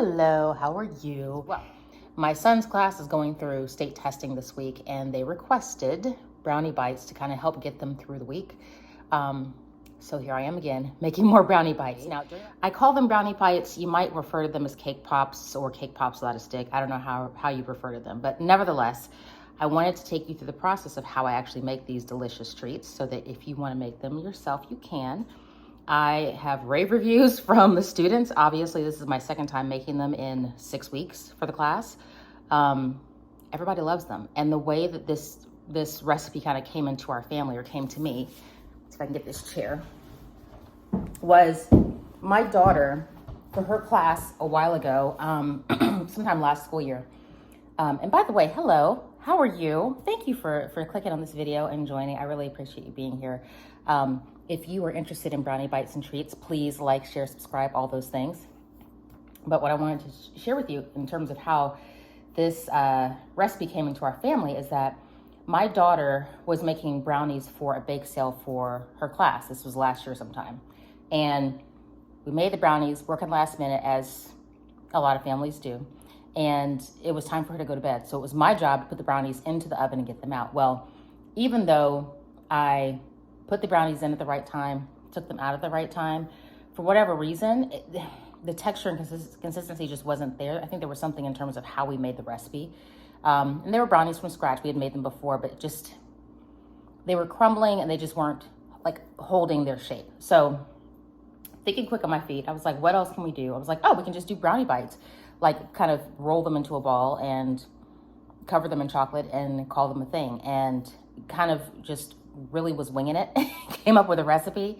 Hello, how are you? Well, my son's class is going through state testing this week, and they requested brownie bites to kind of help get them through the week. So here I am again, making more brownie bites. Now, I call them brownie bites. You might refer to them as cake pops or cake pops without a stick. I don't know how you refer to them, but nevertheless, I wanted to take you through the process of how I actually make these delicious treats so that if you want to make them yourself, you can. I have rave reviews from the students. Obviously, this is my second time making them in 6 weeks for the class. Everybody loves them. And the way that this recipe kind of came into our family, or came to me, if I can get this chair, was my daughter, for her class a while ago, sometime last school year. And by the way, hello, how are you? Thank you for clicking on this video and joining. I really appreciate you being here. If you are interested in brownie bites and treats, please like, share, subscribe, all those things. But what I wanted to share with you in terms of how this recipe came into our family is that my daughter was making brownies for a bake sale for her class. This was last year sometime. And we made the brownies, working last minute, as a lot of families do. And it was time for her to go to bed. So it was my job to put the brownies into the oven and get them out. Well, even though I put the brownies in at the right time, took them out at the right time, for whatever reason, the texture and consistency just wasn't there. I think there was something in terms of how we made the recipe. And they were brownies from scratch. We had made them before, but just, they were crumbling and they just weren't like holding their shape. So thinking quick on my feet, I was like, what else can we do? I was like, oh, we can just do brownie bites. Like kind of roll them into a ball and cover them in chocolate and call them a thing. And kind of just really was winging it, came up with a recipe.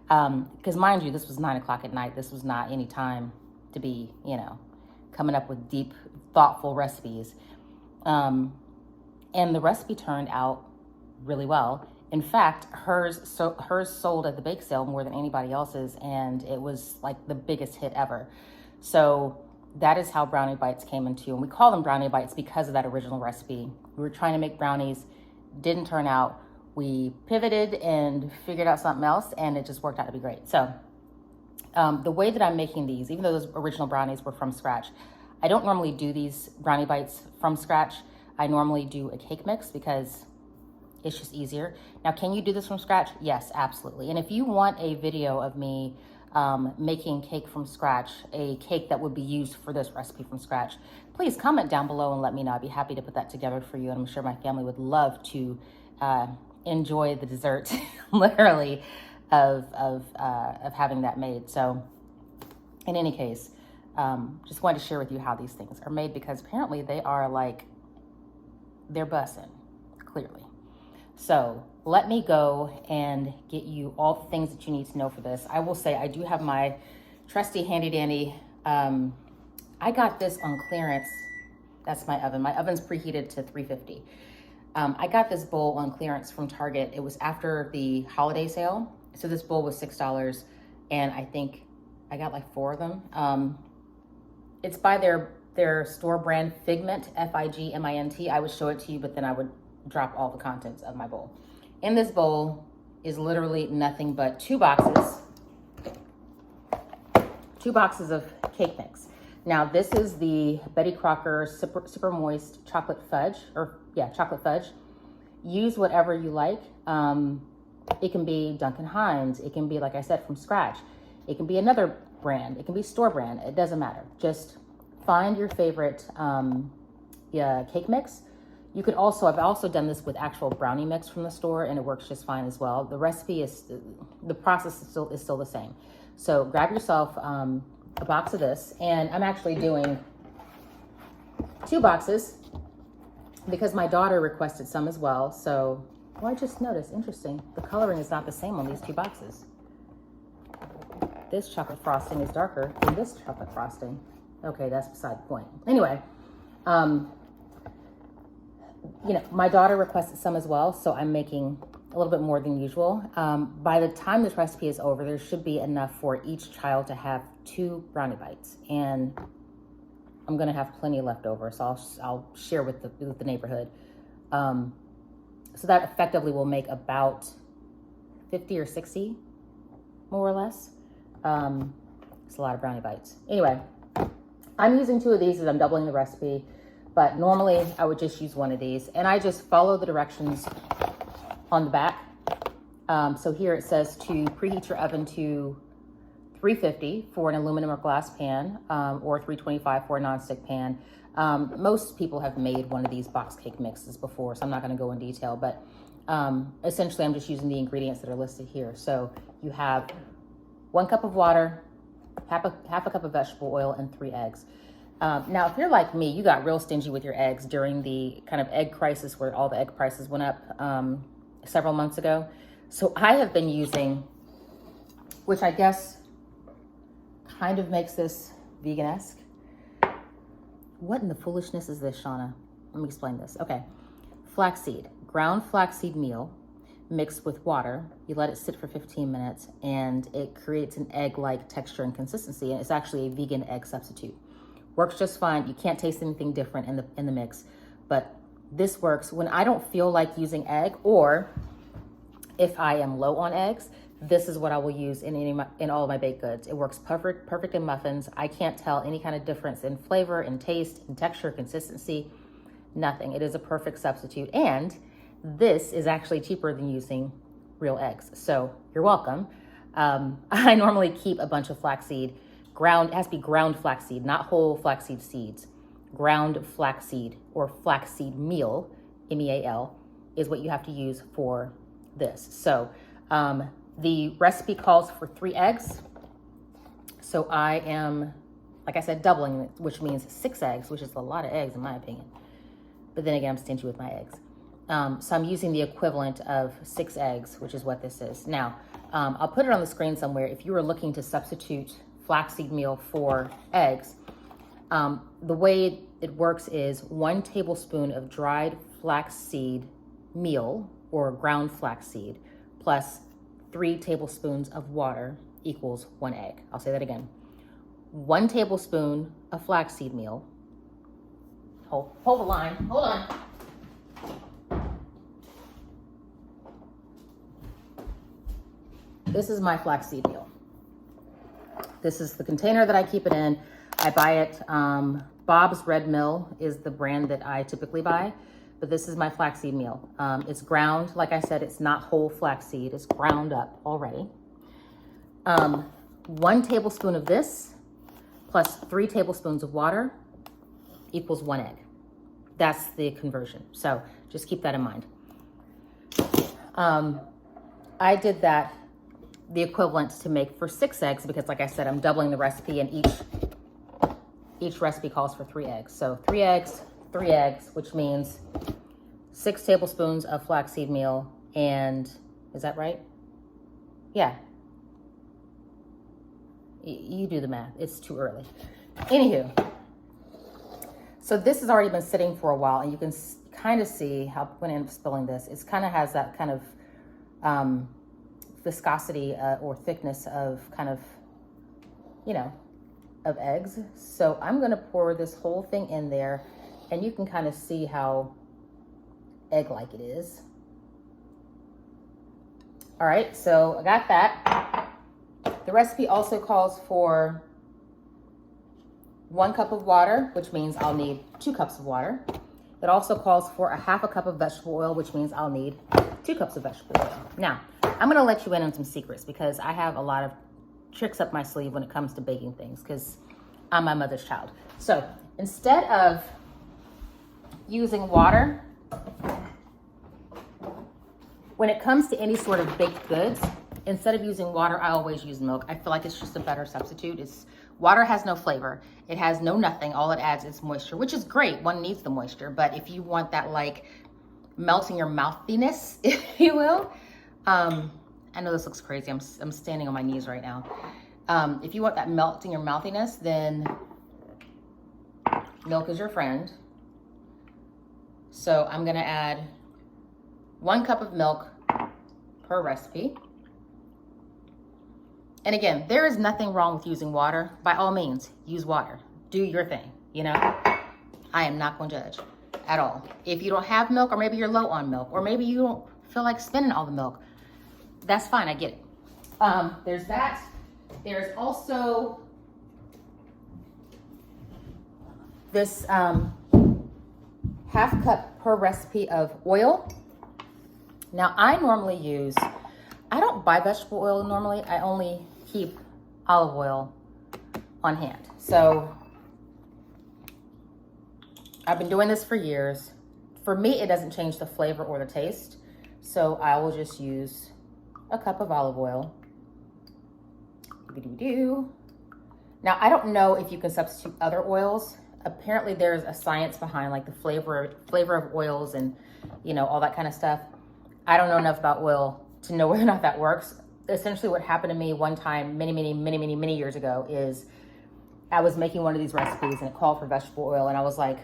Because mind you, this was 9 o'clock at night. This was not any time to be, coming up with deep, thoughtful recipes. And the recipe turned out really well. In fact, hers sold at the bake sale more than anybody else's, and it was like the biggest hit ever. So that is how brownie bites came into, and we call them brownie bites because of that original recipe. We were trying to make brownies, didn't turn out. We pivoted and figured out something else, and it just worked out to be great. So the way that I'm making these, even though those original brownies were from scratch, I don't normally do these brownie bites from scratch. I normally do a cake mix because it's just easier. Now, can you do this from scratch? Yes, absolutely. And if you want a video of me making cake from scratch, a cake that would be used for this recipe from scratch, please comment down below and let me know. I'd be happy to put that together for you. And I'm sure my family would love to enjoy the dessert, literally, of having that made. So in any case, just wanted to share with you how these things are made, because apparently they are like, they're bussin', clearly. So let me go and get you all the things that you need to know for this. I will say I do have my trusty handy dandy. I got this on clearance. That's my oven. My oven's preheated to 350. I got this bowl on clearance from Target. It was after the holiday sale. So this bowl was $6, and I think I got like 4 of them. It's by their store brand, Figment, Figmint. I would show it to you, but then I would drop all the contents of my bowl. In this bowl is literally nothing but 2 boxes of cake mix. Now, this is the Betty Crocker Super Moist Chocolate Fudge, chocolate fudge. Use whatever you like. It can be Duncan Hines. It can be, like I said, from scratch. It can be another brand. It can be store brand. It doesn't matter. Just find your favorite cake mix. You could also, I've also done this with actual brownie mix from the store, and it works just fine as well. The recipe is, the process is still the same. So grab yourself a box of this, and I'm actually doing 2 boxes because my daughter requested some as well. So, I just noticed, interesting, the coloring is not the same on these 2 boxes. This chocolate frosting is darker than this chocolate frosting. Okay, that's beside the point. Anyway, my daughter requested some as well, so I'm making a little bit more than usual. By the time this recipe is over, there should be enough for each child to have 2 brownie bites, and I'm gonna have plenty left over, so I'll share with the neighborhood. So that effectively will make about 50 or 60, more or less. It's a lot of brownie bites. Anyway, I'm using 2 of these as I'm doubling the recipe, but normally I would just use 1 of these. And I just follow the directions on the back. So here it says to preheat your oven to 350 for an aluminum or glass pan, or 325 for a nonstick pan. Most people have made one of these box cake mixes before, so I'm not going to go in detail, but essentially I'm just using the ingredients that are listed here. So you have 1 cup of water, half a cup of vegetable oil, and 3 eggs. Now, if you're like me, you got real stingy with your eggs during the kind of egg crisis where all the egg prices went up several months ago. So I have been using, which I guess kind of makes this vegan-esque. What in the foolishness is this, Shauna? Let me explain this. Okay, flaxseed, ground flaxseed meal mixed with water. You let it sit for 15 minutes and it creates an egg-like texture and consistency, and it's actually a vegan egg substitute. Works just fine. You can't taste anything different in the mix, but this works when I don't feel like using egg, or if I am low on eggs. This is what I will use in all of my baked goods. It works perfect in muffins. I can't tell any kind of difference in flavor, in taste, in texture, consistency, nothing. It is a perfect substitute, and this is actually cheaper than using real eggs. So you're welcome. I normally keep a bunch of flaxseed. It has to be ground flaxseed, not whole flaxseed seeds. Ground flaxseed or flaxseed meal, MEAL, is what you have to use for this. So the recipe calls for 3 eggs. So I am, like I said, doubling it, which means 6 eggs, which is a lot of eggs in my opinion. But then again, I'm stingy with my eggs. So I'm using the equivalent of 6 eggs, which is what this is. Now, I'll put it on the screen somewhere. If you are looking to substitute flaxseed meal for eggs, the way it works is 1 tablespoon of dried flaxseed meal or ground flaxseed plus 3 tablespoons of water equals 1 egg. I'll say that again. 1 tablespoon of flaxseed meal. Hold the line. Hold on. This is my flaxseed meal. This is the container that I keep it in. I buy it. Bob's Red Mill is the brand that I typically buy, but this is my flaxseed meal. It's ground. Like I said, it's not whole flaxseed. It's ground up already. 1 tablespoon of this plus 3 tablespoons of water equals 1 egg. That's the conversion. So just keep that in mind. I did that, the equivalent to make for 6 eggs, because like I said, I'm doubling the recipe, and each recipe calls for 3 eggs. So 3 eggs, which means 6 tablespoons of flaxseed meal. And is that right? Yeah. You do the math. It's too early. Anywho, so this has already been sitting for a while, and you can kind of see how when I'm spilling this, it kind of has that kind of viscosity or thickness of kind of, of eggs. So I'm going to pour this whole thing in there, and you can kind of see how egg-like it is. All right, so I got that. The recipe also calls for 1 cup of water, which means I'll need 2 cups of water. It also calls for a half a cup of vegetable oil, which means I'll need 2 cups of vegetable oil. Now, I'm going to let you in on some secrets, because I have a lot of tricks up my sleeve when it comes to baking things, because I'm my mother's child. So instead of using water, when it comes to any sort of baked goods, instead of using water, I always use milk. I feel like it's just a better substitute. Water has no flavor. It has no nothing. All it adds is moisture, which is great. One needs the moisture. But if you want that like melting your mouthiness, if you will, I know this looks crazy. I'm standing on my knees right now. If you want that melting your mouthiness, then milk is your friend. So I'm gonna add 1 cup of milk per recipe. And again, there is nothing wrong with using water. By all means, use water. Do your thing, I am not going to judge at all. If you don't have milk, or maybe you're low on milk, or maybe you don't feel like spending all the milk, that's fine, I get it. There's that. There's also this half cup per recipe of oil. Now I normally use, I don't buy vegetable oil normally. I only keep olive oil on hand. So I've been doing this for years. For me, it doesn't change the flavor or the taste. So I will just use a cup of olive oil. Now, I don't know if you can substitute other oils. Apparently there's a science behind like the flavor of oils and, you know, all that kind of stuff. I don't know enough about oil to know whether or not that works. Essentially what happened to me one time many years ago is I was making one of these recipes and it called for vegetable oil, and I was like,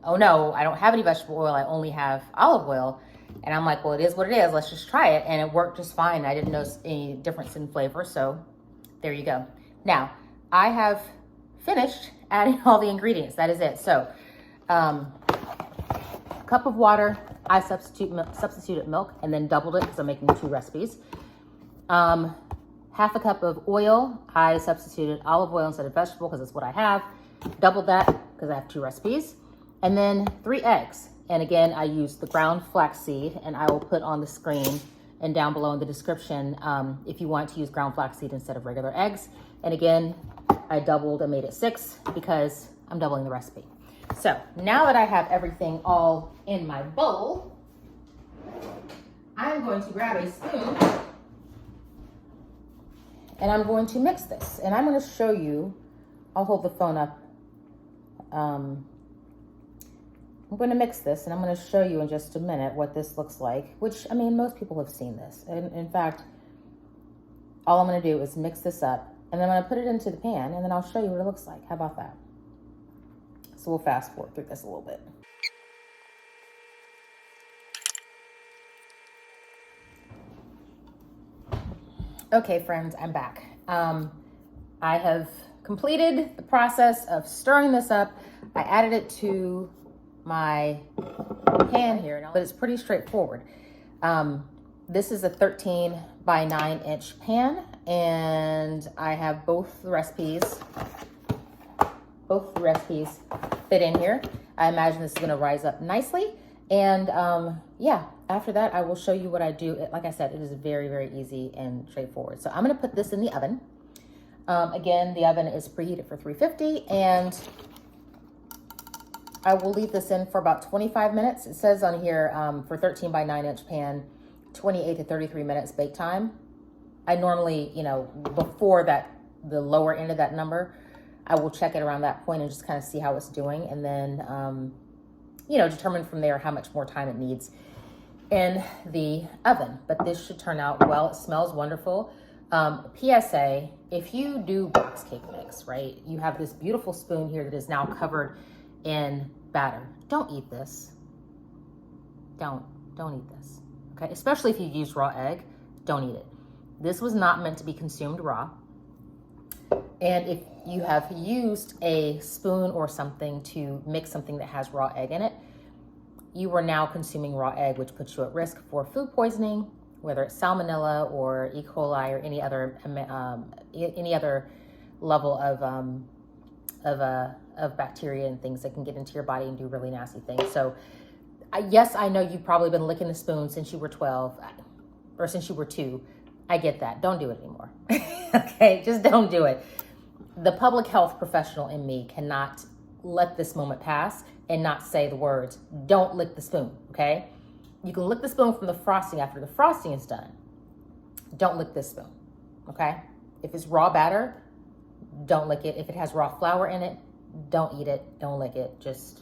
oh no, I don't have any vegetable oil. I only have olive oil. And I'm like, well, it is what it is. Let's just try it. And it worked just fine. I didn't notice any difference in flavor. So there you go. Now I have finished adding all the ingredients. That is it. So cup of water, I substituted milk and then doubled it because I'm making 2 recipes. Half a cup of oil, I substituted olive oil instead of vegetable because it's what I have. Doubled that because I have 2 recipes. And then 3 eggs. And again, I used the ground flaxseed, and I will put on the screen and down below in the description if you want to use ground flaxseed instead of regular eggs. And again, I doubled and made it 6 because I'm doubling the recipe. So now that I have everything all in my bowl, I'm going to grab a spoon and I'm going to mix this. And I'm going to show you, I'll hold the phone up. I'm going to mix this and I'm going to show you in just a minute what this looks like, which, I mean, most people have seen this. And in fact, all I'm going to do is mix this up and then I'm going to put it into the pan and then I'll show you what it looks like. How about that? So we'll fast forward through this a little bit. Okay, friends, I'm back. I have completed the process of stirring this up. I added it to my pan here, but it's pretty straightforward. This is a 13 by 9 inch pan, and I have both the recipes fit in here. I imagine this is gonna rise up nicely. And yeah, after that, I will show you what I do. Like I said, it is very, very easy and straightforward. So I'm gonna put this in the oven. Again, the oven is preheated for 350, and I will leave this in for about 25 minutes. It says on here for 13 by 9 inch pan, 28 to 33 minutes bake time. I normally, you know, before that, the lower end of that number, I will check it around that point and just kind of see how it's doing. And then, you know, determine from there how much more time it needs in the oven. But this should turn out well. It smells wonderful. PSA, if you do box cake mix, right, you have this beautiful spoon here that is now covered in batter. Don't eat this. Don't eat this, okay? Especially if you use raw egg, don't eat it. This was not meant to be consumed raw. And if you have used a spoon or something to mix something that has raw egg in it, you are now consuming raw egg, which puts you at risk for food poisoning, whether it's salmonella or E. coli or any other level of bacteria and things that can get into your body and do really nasty things. So yes, I know you've probably been licking the spoon since you were 12 or since you were 2. I get that. Don't do it anymore. Okay, just don't do it. The public health professional in me cannot let this moment pass and not say the words, don't lick the spoon, okay? You can lick the spoon from the frosting after the frosting is done. Don't lick this spoon, okay? If it's raw batter, don't lick it. If it has raw flour in it, don't eat it. Don't lick it. Just,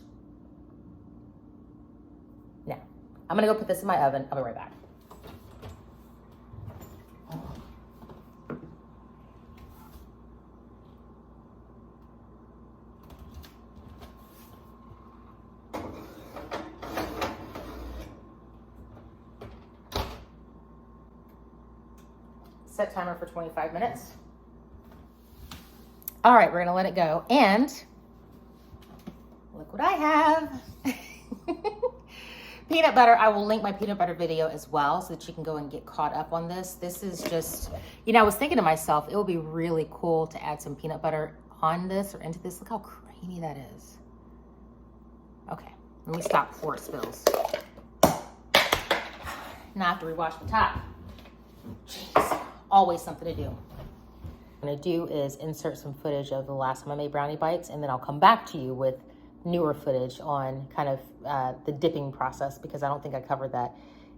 now. I'm gonna go put this in my oven. I'll be right back. Set timer for 25 minutes. All right, we're gonna let it go. And look what I have. Peanut butter. I will link my peanut butter video as well so that you can go and get caught up on this. This is just, you know, I was thinking to myself, it would be really cool to add some peanut butter on this or into this. Look how creamy that is. Okay, let me stop before it spills. Now I have to rewash the top. Jeez, always something to do. What I'm gonna do is insert some footage of the last time I made brownie bites, and then I'll come back to you with newer footage on kind of the dipping process, because I don't think I covered that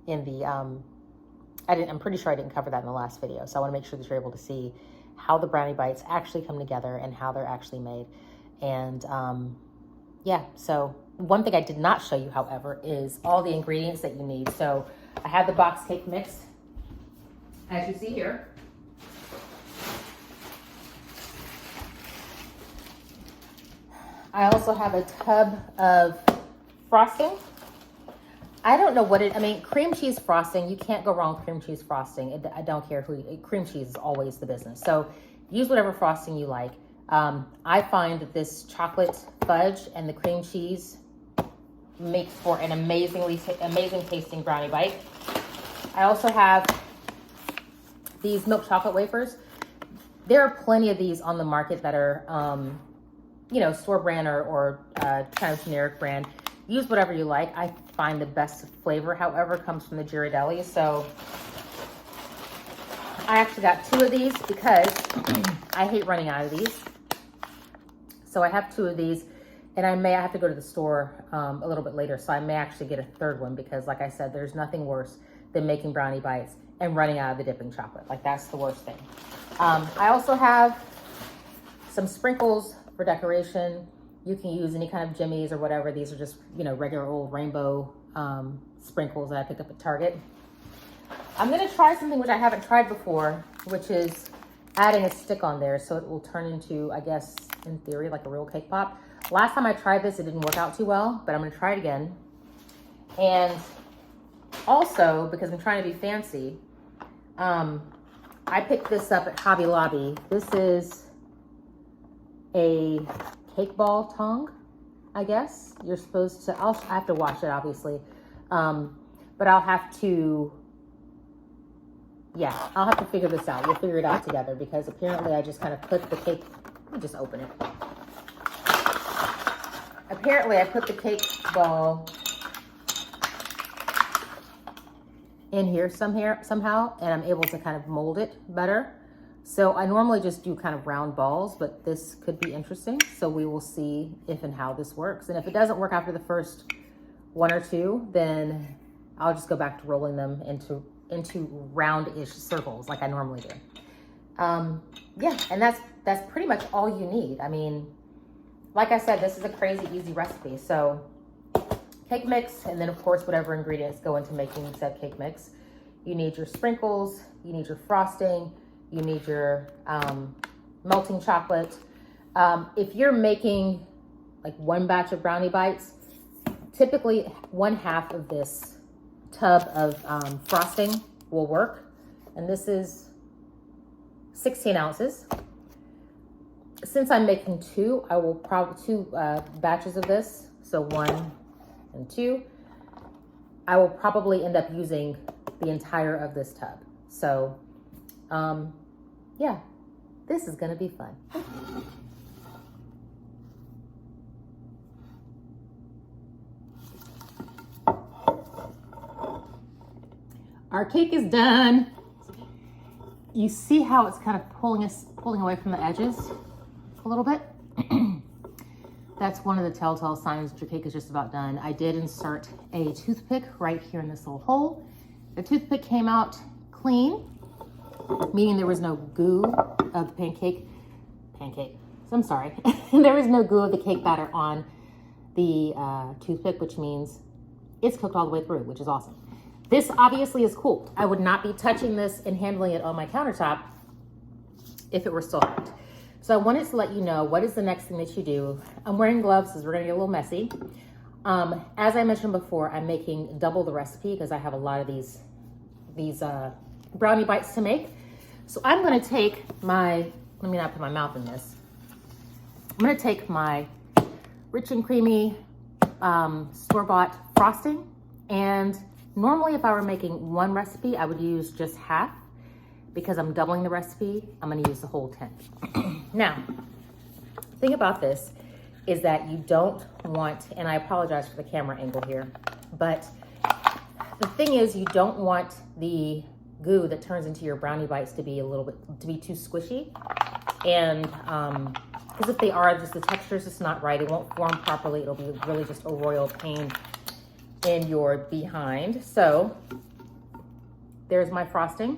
in the, I'm pretty sure I didn't cover that in the last video. So I wanna make sure that you're able to see how the brownie bites actually come together and how they're actually made. And yeah, so one thing I did not show you, however, is all the ingredients that you need. So I have the box cake mix, as you see here. I also have a tub of frosting. I don't know what cream cheese frosting, you can't go wrong with cream cheese frosting. I don't care cream cheese is always the business. So use whatever frosting you like. I find that this chocolate fudge and the cream cheese makes for an amazing tasting brownie bite. I also have these milk chocolate wafers. There are plenty of these on the market that are, store brand or kind of generic brand. Use whatever you like. I find the best flavor, however, comes from the Ghirardelli. So I actually got 2 of these because I hate running out of these. So I have 2 of these, and I have to go to the store a little bit later, so I may actually get a 3rd one, because like I said, there's nothing worse than making brownie bites and running out of the dipping chocolate. Like, that's the worst thing. I also have some sprinkles for decoration. You can use any kind of jimmies or whatever. These are just, regular old rainbow sprinkles that I picked up at Target. I'm gonna try something which I haven't tried before, which is adding a stick on there so it will turn into, I guess, in theory, like a real cake pop. Last time I tried this, it didn't work out too well, but I'm gonna try it again. And also, because I'm trying to be fancy, I picked this up at Hobby Lobby. This is a cake ball tongue, I guess. You're supposed to, I have to wash it, obviously. But I'll have to figure this out. We'll figure it out together, because apparently I just kind of put the cake, let me just open it. Apparently I put the cake ball in here somehow, and I'm able to kind of mold it better. So I normally just do kind of round balls, but this could be interesting. So we will see if and how this works. And if it doesn't work after the first 1 or 2, then I'll just go back to rolling them into round-ish circles like I normally do. Yeah, and that's pretty much all you need. I mean, like I said, this is a crazy easy recipe. So cake mix, and then of course whatever ingredients go into making said cake mix. You need your sprinkles, you need your frosting, you need your melting chocolate. If you're making like 1 batch of brownie bites, typically 1/2 of this tub of frosting will work. And this is 16 ounces. Since I'm making 2, I will probably 2 batches of this. So 1 and 2. I will probably end up using the entire of this tub. So, yeah, this is gonna be fun. Our cake is done. You see how it's kind of pulling away from the edges a little bit? That's one of the telltale signs that your cake is just about done. I did insert a toothpick right here in this little hole. The toothpick came out clean, meaning there was no goo of the pancake. I'm sorry. There was no goo of the cake batter on the toothpick, which means it's cooked all the way through, which is awesome. This obviously is cooled. I would not be touching this and handling it on my countertop if it were still hot. So I wanted to let you know what is the next thing that you do. I'm wearing gloves because we're gonna get a little messy. As I mentioned before, I'm making double the recipe because I have a lot of these brownie bites to make. So I'm gonna take my, let me not put my mouth in this. I'm gonna take my rich and creamy store-bought frosting, and normally if I were making 1 recipe, I would use just half. Because I'm doubling the recipe, I'm gonna use the whole 10. Now, the thing about this is that you don't want, and I apologize for the camera angle here, but the thing is you don't want the goo that turns into your brownie bites to be too squishy. And because if they are, just the texture is just not right. It won't form properly. It'll be really just a royal pain in your behind. So there's my frosting.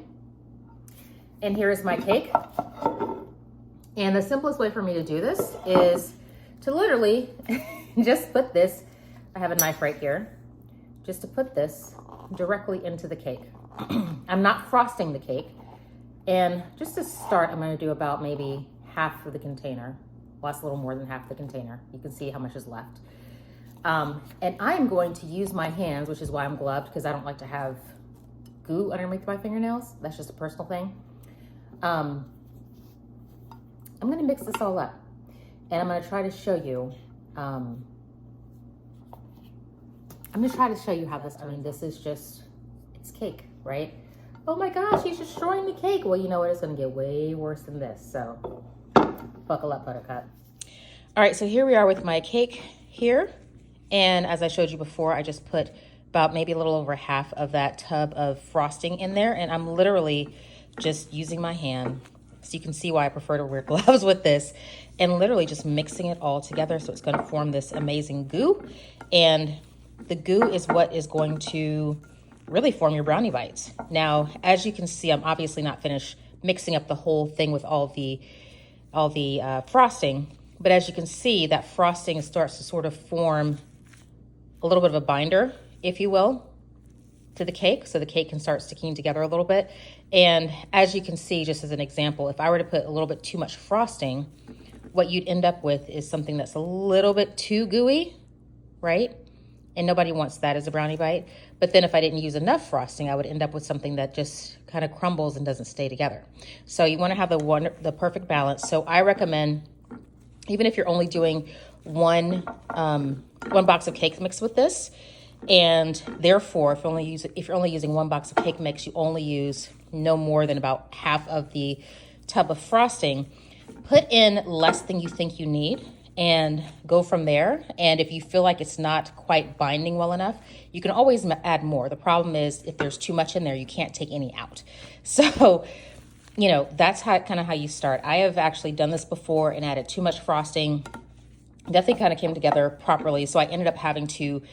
And here is my cake. And the simplest way for me to do this is to literally just put this, I have a knife right here, just to put this directly into the cake. I'm not frosting the cake. And just to start, I'm gonna do about maybe half of the container. Well, that's a little more than half the container. You can see how much is left. And I am going to use my hands, which is why I'm gloved, because I don't like to have goo underneath my fingernails. That's just a personal thing. I'm gonna mix this all up. And I'm gonna try to show you, how this, this is just, it's cake, right? Oh my gosh, he's destroying the cake. Well, you know what? It's gonna get way worse than this. So buckle up, buttercup. All right, so here we are with my cake here. And as I showed you before, I just put about maybe a little over half of that tub of frosting in there. And I'm literally just using my hand. So you can see why I prefer to wear gloves with this, and literally just mixing it all together. So it's gonna form this amazing goo. And the goo is what is going to really form your brownie bites. Now, as you can see, I'm obviously not finished mixing up the whole thing with all the frosting, but as you can see, that frosting starts to sort of form a little bit of a binder, if you will, to the cake, so the cake can start sticking together a little bit. And as you can see, just as an example, if I were to put a little bit too much frosting, what you'd end up with is something that's a little bit too gooey, right? And nobody wants that as a brownie bite. But then if I didn't use enough frosting, I would end up with something that just kind of crumbles and doesn't stay together. So you want to have the perfect balance. So I recommend, even if you're only doing one box of cake mix with this, and therefore if you're only using one box of cake mix, you only use no more than about half of the tub of frosting. Put in less than you think you need and go from there. And if you feel like it's not quite binding well enough, you can always add more. The problem is if there's too much in there, you can't take any out. So, that's kind of how you start. I have actually done this before and added too much frosting. Nothing kind of came together properly. So I ended up having to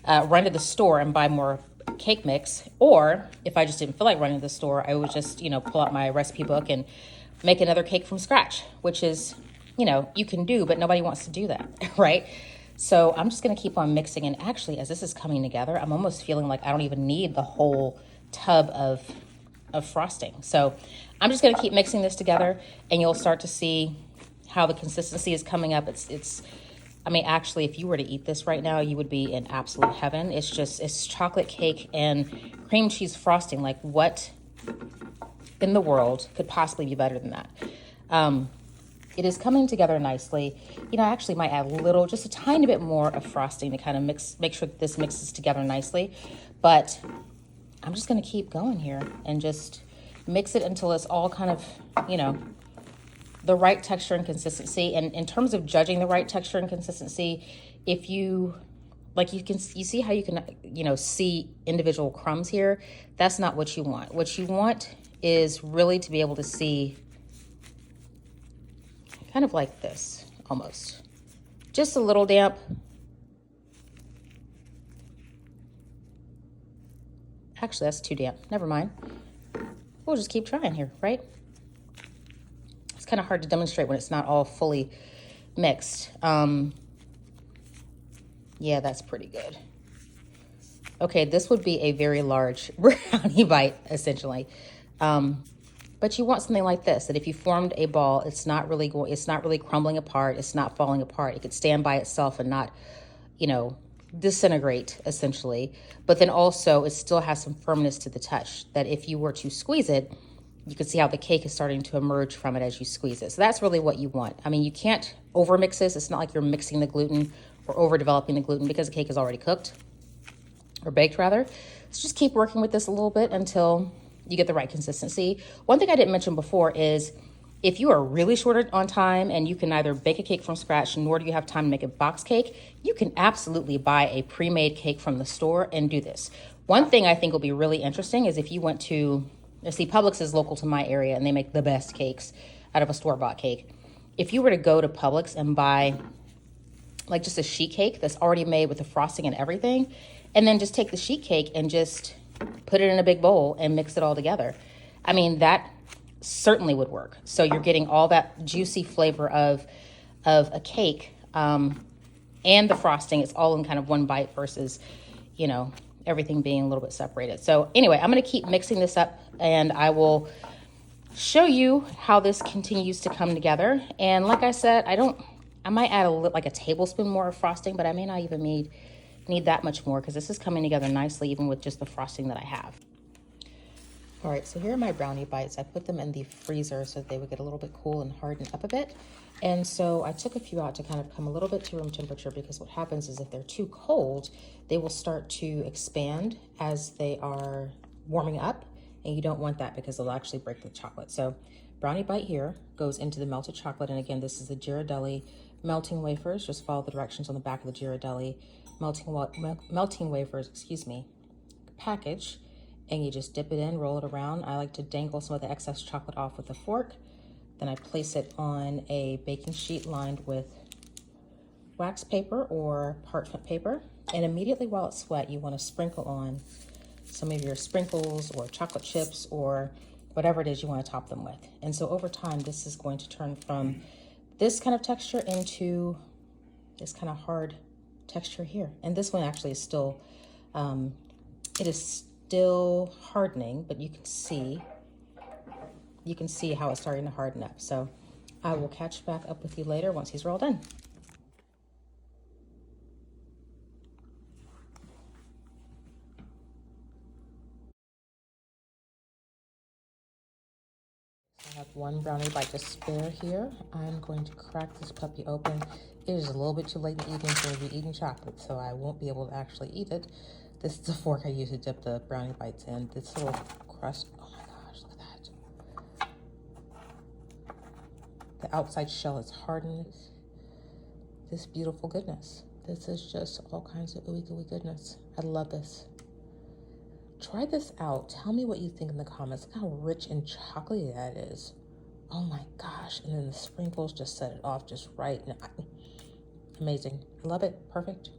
run to the store and buy more cake mix. Or if I just didn't feel like running to the store, I would just, pull out my recipe book and make another cake from scratch, which is, you can do, but nobody wants to do that, right? So I'm just gonna keep on mixing. And actually, as this is coming together, I'm almost feeling like I don't even need the whole tub of frosting. So I'm just gonna keep mixing this together, and you'll start to see how the consistency is coming up. Actually, if you were to eat this right now, you would be in absolute heaven. It's chocolate cake and cream cheese frosting. Like, what in the world could possibly be better than that? It is coming together nicely. I actually might add just a tiny bit more of frosting to kind of make sure that this mixes together nicely. But I'm just gonna keep going here and just mix it until it's all kind of, the right texture and consistency. And in terms of judging the right texture and consistency, if you see how you can, see individual crumbs here, that's not what you want. What you want is really to be able to see kind of like this, almost. Just a little damp. Actually, that's too damp. Never mind. We'll just keep trying here, right? It's kind of hard to demonstrate when it's not all fully mixed. Yeah, that's pretty good. Okay, this would be a very large brownie bite, essentially. But you want something like this, that if you formed a ball, it's not really crumbling apart, it's not falling apart. It could stand by itself and not, disintegrate, essentially. But then also, it still has some firmness to the touch, that if you were to squeeze it, you can see how the cake is starting to emerge from it as you squeeze it. So that's really what you want. You can't overmix this. It's not like you're mixing the gluten or overdeveloping the gluten, because the cake is already cooked, or baked rather. So just keep working with this a little bit until you get the right consistency. One thing I didn't mention before is If you are really short on time and you can neither bake a cake from scratch nor do you have time to make a box cake, you can absolutely buy a pre-made cake from the store and do this. One thing I think will be really interesting is if you went to, see, Publix is local to my area and they make the best cakes out of a store-bought cake. If you were to go to Publix and buy like just a sheet cake that's already made with the frosting and everything, and then just take the sheet cake and just put it in a big bowl and mix it all together. I mean, that certainly would work. So you're getting all that juicy flavor of a cake and the frosting. It's all in kind of one bite versus, you know, everything being a little bit separated. So anyway, I'm going to keep mixing this up and I will show you how this continues to come together. And like I said, I might add like a tablespoon more of frosting, but I may not even need that much more because this is coming together nicely even with just the frosting that I have. All right, so here are my brownie bites. I put them in the freezer so that they would get a little bit cool and harden up a bit. And so I took a few out to kind of come a little bit to room temperature because what happens is if they're too cold, they will start to expand as they are warming up. And you don't want that because they'll actually break the chocolate. So brownie bite here goes into the melted chocolate. And again, this is the Ghirardelli melting wafers. Just follow the directions on the back of the Ghirardelli melting wafers, package. And you just dip it in, roll it around. I like to dangle some of the excess chocolate off with a fork. Then I place it on a baking sheet lined with wax paper or parchment paper. And immediately while it's wet, you want to sprinkle on some of your sprinkles or chocolate chips or whatever it is you want to top them with. And so over time, this is going to turn from this kind of texture into this kind of hard texture here. And this one actually is still, it is still hardening, but you can see how it's starting to harden up. So I will catch back up with you later once he's rolled in. I have one brownie bite to spare here. I'm going to crack this puppy open. It is a little bit too late in the evening for me to be eating chocolate, so I won't be able to actually eat it. This is the fork I use to dip the brownie bites in. This little crust, oh my gosh, look at that. The outside shell is hardened. This beautiful goodness. This is just all kinds of ooey gooey goodness. I love this. Try this out. Tell me what you think in the comments. Look how rich and chocolatey that is. Oh my gosh. And then the sprinkles just set it off just right. Amazing. I love it. Perfect.